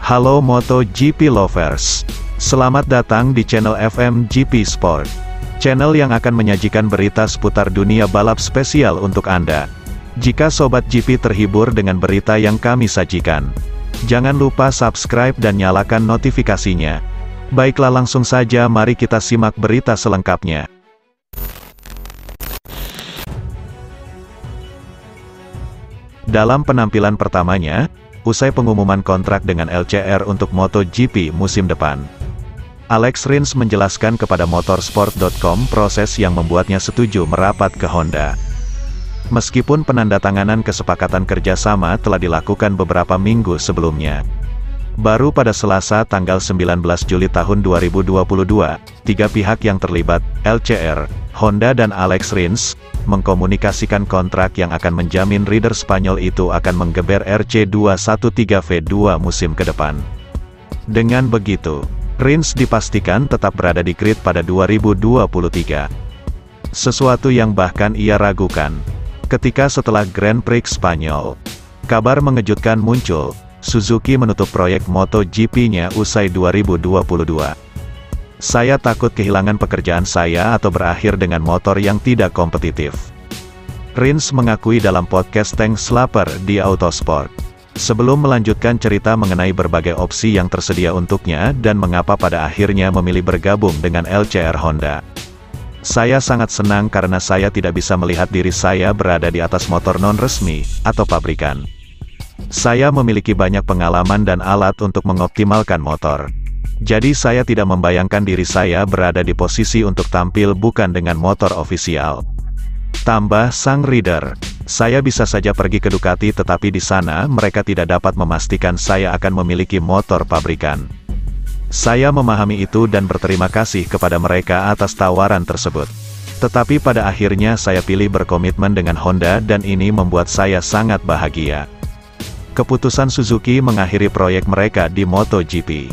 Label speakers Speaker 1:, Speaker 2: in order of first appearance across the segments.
Speaker 1: Halo MotoGP lovers, selamat datang di channel FMGP Sport, channel yang akan menyajikan berita seputar dunia balap spesial untuk Anda. Jika Sobat GP terhibur dengan berita yang kami sajikan, jangan lupa subscribe dan nyalakan notifikasinya. Baiklah, langsung saja mari kita simak berita selengkapnya. Dalam penampilan pertamanya, usai pengumuman kontrak dengan LCR untuk MotoGP musim depan, Alex Rins menjelaskan kepada motorsport.com proses yang membuatnya setuju merapat ke Honda. Meskipun penandatanganan kesepakatan kerjasama telah dilakukan beberapa minggu sebelumnya, baru pada Selasa tanggal 19 Juli tahun 2022, tiga pihak yang terlibat, LCR, Honda dan Alex Rins, mengkomunikasikan kontrak yang akan menjamin rider Spanyol itu akan menggeber RC213 V2 musim ke depan. Dengan begitu, Rins dipastikan tetap berada di grid pada 2023. Sesuatu yang bahkan ia ragukan, ketika setelah Grand Prix Spanyol, kabar mengejutkan muncul, Suzuki menutup proyek MotoGP-nya usai 2022. Saya takut kehilangan pekerjaan saya atau berakhir dengan motor yang tidak kompetitif, Rins mengakui dalam podcast Tank Slapper di Autosport. Sebelum melanjutkan cerita mengenai berbagai opsi yang tersedia untuknya dan mengapa pada akhirnya memilih bergabung dengan LCR Honda. Saya sangat senang karena saya tidak bisa melihat diri saya berada di atas motor non-resmi, atau pabrikan. Saya memiliki banyak pengalaman dan alat untuk mengoptimalkan motor. Jadi saya tidak membayangkan diri saya berada di posisi untuk tampil bukan dengan motor ofisial. Tambah sang rider, saya bisa saja pergi ke Ducati tetapi di sana mereka tidak dapat memastikan saya akan memiliki motor pabrikan. Saya memahami itu dan berterima kasih kepada mereka atas tawaran tersebut. Tetapi pada akhirnya saya pilih berkomitmen dengan Honda dan ini membuat saya sangat bahagia. Keputusan Suzuki mengakhiri proyek mereka di MotoGP.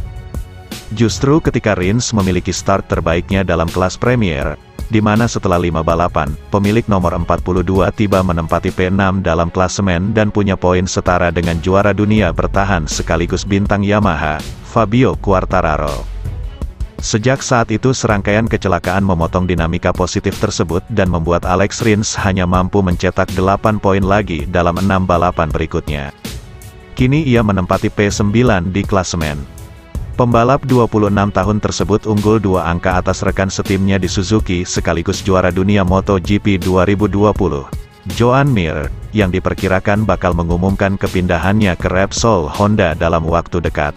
Speaker 1: Justru ketika Rins memiliki start terbaiknya dalam kelas Premier, di mana setelah 5 balapan, pemilik nomor 42 tiba menempati P6 dalam klasemen dan punya poin setara dengan juara dunia bertahan sekaligus bintang Yamaha, Fabio Quartararo. Sejak saat itu serangkaian kecelakaan memotong dinamika positif tersebut dan membuat Alex Rins hanya mampu mencetak 8 poin lagi dalam 6 balapan berikutnya. Kini ia menempati P9 di klasemen. Pembalap 26 tahun tersebut unggul 2 angka atas rekan setimnya di Suzuki sekaligus juara dunia MotoGP 2020, Joan Mir, yang diperkirakan bakal mengumumkan kepindahannya ke Repsol Honda dalam waktu dekat.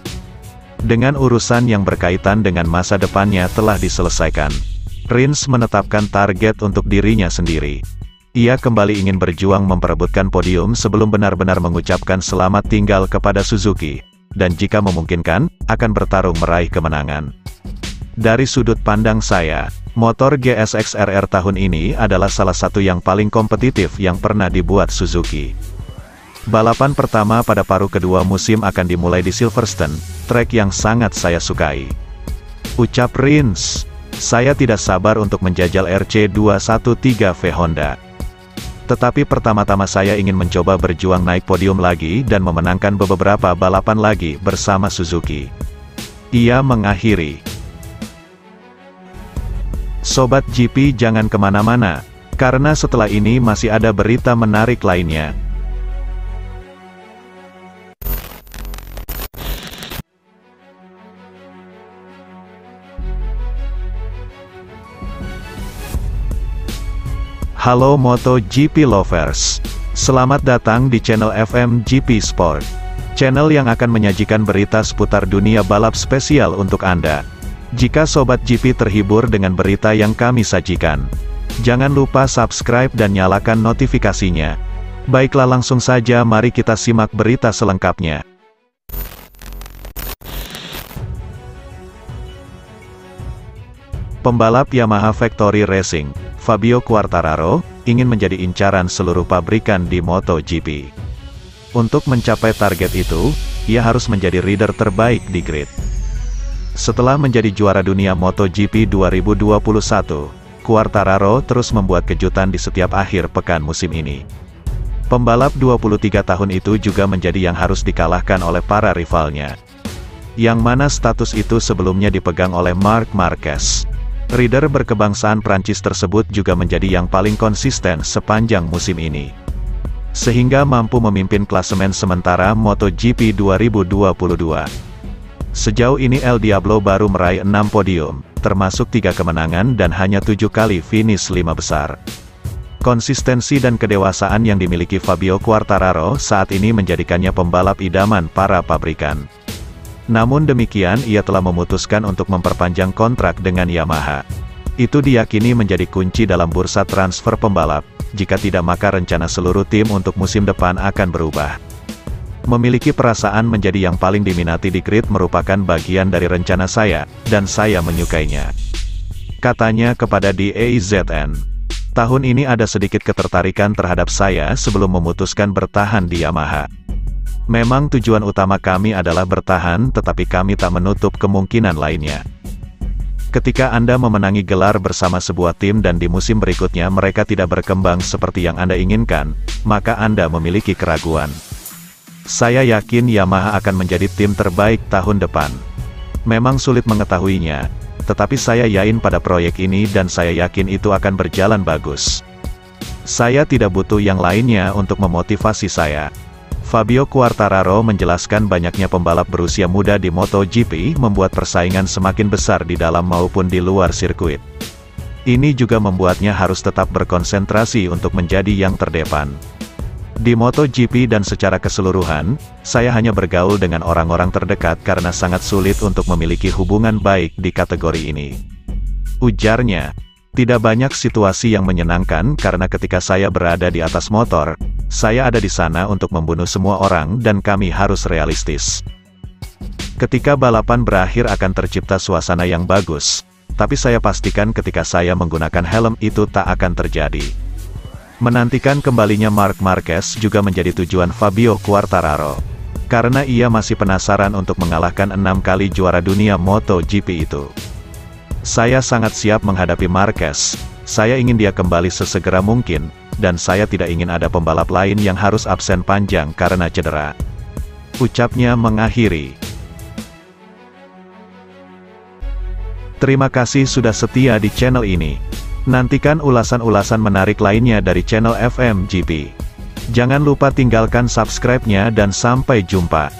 Speaker 1: Dengan urusan yang berkaitan dengan masa depannya telah diselesaikan, Rins menetapkan target untuk dirinya sendiri. Ia kembali ingin berjuang memperebutkan podium sebelum benar-benar mengucapkan selamat tinggal kepada Suzuki, dan jika memungkinkan, akan bertarung meraih kemenangan. Dari sudut pandang saya, motor GSX RR tahun ini adalah salah satu yang paling kompetitif yang pernah dibuat Suzuki. Balapan pertama pada paruh kedua musim akan dimulai di Silverstone, trek yang sangat saya sukai. Ucap Rins, saya tidak sabar untuk menjajal RC213V Honda. Tetapi pertama-tama saya ingin mencoba berjuang naik podium lagi dan memenangkan beberapa balapan lagi bersama Suzuki. Ia mengakhiri. Sobat GP jangan kemana-mana, karena setelah ini masih ada berita menarik lainnya. Halo MotoGP lovers, selamat datang di channel FMGP Sport, channel yang akan menyajikan berita seputar dunia balap spesial untuk Anda. Jika Sobat GP terhibur dengan berita yang kami sajikan, jangan lupa subscribe dan nyalakan notifikasinya. Baiklah, langsung saja mari kita simak berita selengkapnya. Pembalap Yamaha Factory Racing, Fabio Quartararo, ingin menjadi incaran seluruh pabrikan di MotoGP. Untuk mencapai target itu, ia harus menjadi rider terbaik di grid. Setelah menjadi juara dunia MotoGP 2021, Quartararo terus membuat kejutan di setiap akhir pekan musim ini. Pembalap 23 tahun itu juga menjadi yang harus dikalahkan oleh para rivalnya. Yang mana status itu sebelumnya dipegang oleh Marc Marquez. Rider berkebangsaan Prancis tersebut juga menjadi yang paling konsisten sepanjang musim ini, sehingga mampu memimpin klasemen sementara MotoGP 2022. Sejauh ini El Diablo baru meraih 6 podium, termasuk 3 kemenangan dan hanya 7 kali finish 5 besar. Konsistensi dan kedewasaan yang dimiliki Fabio Quartararo saat ini menjadikannya pembalap idaman para pabrikan. Namun demikian ia telah memutuskan untuk memperpanjang kontrak dengan Yamaha. Itu diyakini menjadi kunci dalam bursa transfer pembalap, jika tidak maka rencana seluruh tim untuk musim depan akan berubah. Memiliki perasaan menjadi yang paling diminati di grid merupakan bagian dari rencana saya, dan saya menyukainya. Katanya kepada DAZN. Tahun ini ada sedikit ketertarikan terhadap saya sebelum memutuskan bertahan di Yamaha. Memang tujuan utama kami adalah bertahan, tetapi kami tak menutup kemungkinan lainnya. Ketika Anda memenangi gelar bersama sebuah tim dan di musim berikutnya mereka tidak berkembang seperti yang Anda inginkan, maka Anda memiliki keraguan. Saya yakin Yamaha akan menjadi tim terbaik tahun depan. Memang sulit mengetahuinya, tetapi saya yakin pada proyek ini dan saya yakin itu akan berjalan bagus. Saya tidak butuh yang lainnya untuk memotivasi saya. Fabio Quartararo menjelaskan banyaknya pembalap berusia muda di MotoGP membuat persaingan semakin besar di dalam maupun di luar sirkuit. Ini juga membuatnya harus tetap berkonsentrasi untuk menjadi yang terdepan. Di MotoGP dan secara keseluruhan, saya hanya bergaul dengan orang-orang terdekat karena sangat sulit untuk memiliki hubungan baik di kategori ini. Ujarnya, tidak banyak situasi yang menyenangkan karena ketika saya berada di atas motor, saya ada di sana untuk membunuh semua orang dan kami harus realistis. Ketika balapan berakhir akan tercipta suasana yang bagus, tapi saya pastikan ketika saya menggunakan helm itu tak akan terjadi. Menantikan kembalinya Marc Marquez juga menjadi tujuan Fabio Quartararo, karena ia masih penasaran untuk mengalahkan 6 kali juara dunia MotoGP itu. Saya sangat siap menghadapi Marquez, saya ingin dia kembali sesegera mungkin, dan saya tidak ingin ada pembalap lain yang harus absen panjang karena cedera. Ucapnya mengakhiri. Terima kasih sudah setia di channel ini. Nantikan ulasan-ulasan menarik lainnya dari channel FMGP. Jangan lupa tinggalkan subscribe-nya dan sampai jumpa.